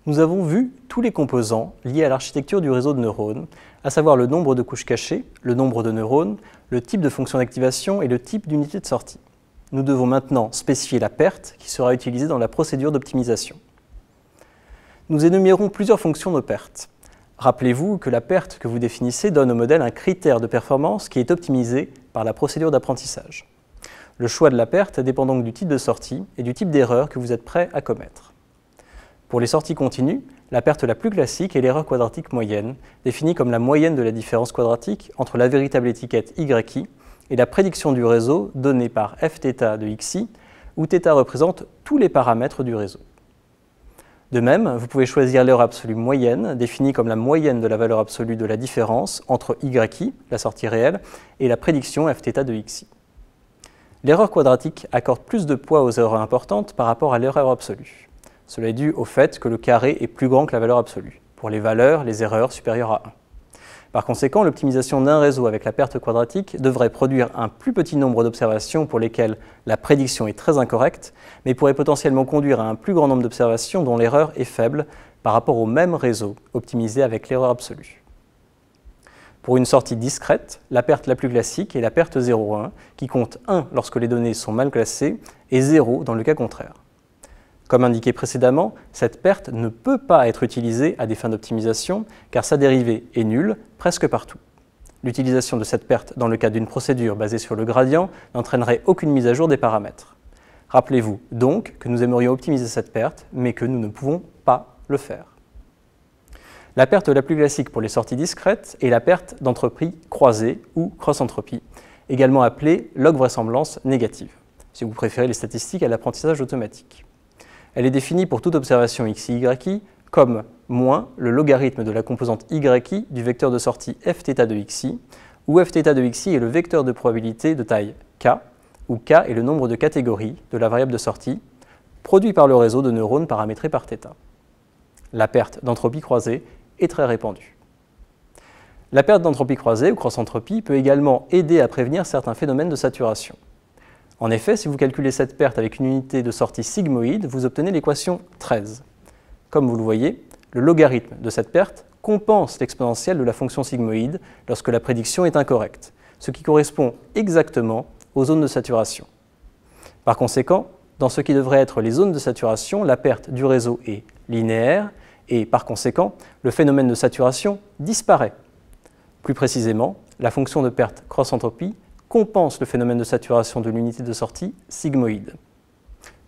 Nous avons vu tous les composants liés à l'architecture du réseau de neurones, à savoir le nombre de couches cachées, le nombre de neurones, le type de fonction d'activation et le type d'unité de sortie. Nous devons maintenant spécifier la perte qui sera utilisée dans la procédure d'optimisation. Nous énumérons plusieurs fonctions de perte. Rappelez-vous que la perte que vous définissez donne au modèle un critère de performance qui est optimisé par la procédure d'apprentissage. Le choix de la perte dépend donc du type de sortie et du type d'erreur que vous êtes prêt à commettre. Pour les sorties continues, la perte la plus classique est l'erreur quadratique moyenne, définie comme la moyenne de la différence quadratique entre la véritable étiquette YI et la prédiction du réseau donnée par Fθ de XI, où θ représente tous les paramètres du réseau. De même, vous pouvez choisir l'erreur absolue moyenne, définie comme la moyenne de la valeur absolue de la différence entre YI, la sortie réelle, et la prédiction Fθ de XI. L'erreur quadratique accorde plus de poids aux erreurs importantes par rapport à l'erreur absolue. Cela est dû au fait que le carré est plus grand que la valeur absolue, pour les valeurs, les erreurs supérieures à 1. Par conséquent, l'optimisation d'un réseau avec la perte quadratique devrait produire un plus petit nombre d'observations pour lesquelles la prédiction est très incorrecte, mais pourrait potentiellement conduire à un plus grand nombre d'observations dont l'erreur est faible par rapport au même réseau optimisé avec l'erreur absolue. Pour une sortie discrète, la perte la plus classique est la perte 0,1, qui compte 1 lorsque les données sont mal classées et 0 dans le cas contraire. Comme indiqué précédemment, cette perte ne peut pas être utilisée à des fins d'optimisation car sa dérivée est nulle presque partout. L'utilisation de cette perte dans le cadre d'une procédure basée sur le gradient n'entraînerait aucune mise à jour des paramètres. Rappelez-vous donc que nous aimerions optimiser cette perte, mais que nous ne pouvons pas le faire. La perte la plus classique pour les sorties discrètes est la perte d'entropie croisée ou cross-entropie, également appelée log vraisemblance négative, si vous préférez les statistiques à l'apprentissage automatique. Elle est définie pour toute observation XI-YI comme moins le logarithme de la composante YI du vecteur de sortie Fθ de XI, où Fθ de XI est le vecteur de probabilité de taille K, où K est le nombre de catégories de la variable de sortie, produit par le réseau de neurones paramétré par θ. La perte d'entropie croisée est très répandue. La perte d'entropie croisée ou cross-entropie peut également aider à prévenir certains phénomènes de saturation. En effet, si vous calculez cette perte avec une unité de sortie sigmoïde, vous obtenez l'équation 13. Comme vous le voyez, le logarithme de cette perte compense l'exponentielle de la fonction sigmoïde lorsque la prédiction est incorrecte, ce qui correspond exactement aux zones de saturation. Par conséquent, dans ce qui devrait être les zones de saturation, la perte du réseau est linéaire et, par conséquent, le phénomène de saturation disparaît. Plus précisément, la fonction de perte cross-entropie compense le phénomène de saturation de l'unité de sortie sigmoïde.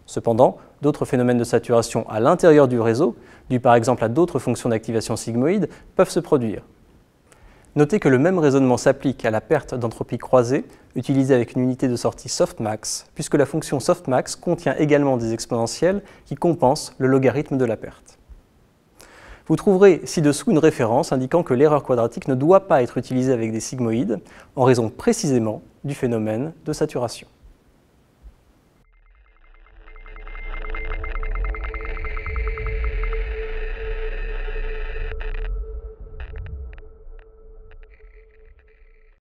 Cependant, d'autres phénomènes de saturation à l'intérieur du réseau, dus par exemple à d'autres fonctions d'activation sigmoïde, peuvent se produire. Notez que le même raisonnement s'applique à la perte d'entropie croisée utilisée avec une unité de sortie softmax, puisque la fonction softmax contient également des exponentielles qui compensent le logarithme de la perte. Vous trouverez ci-dessous une référence indiquant que l'erreur quadratique ne doit pas être utilisée avec des sigmoïdes en raison précisément du phénomène de saturation.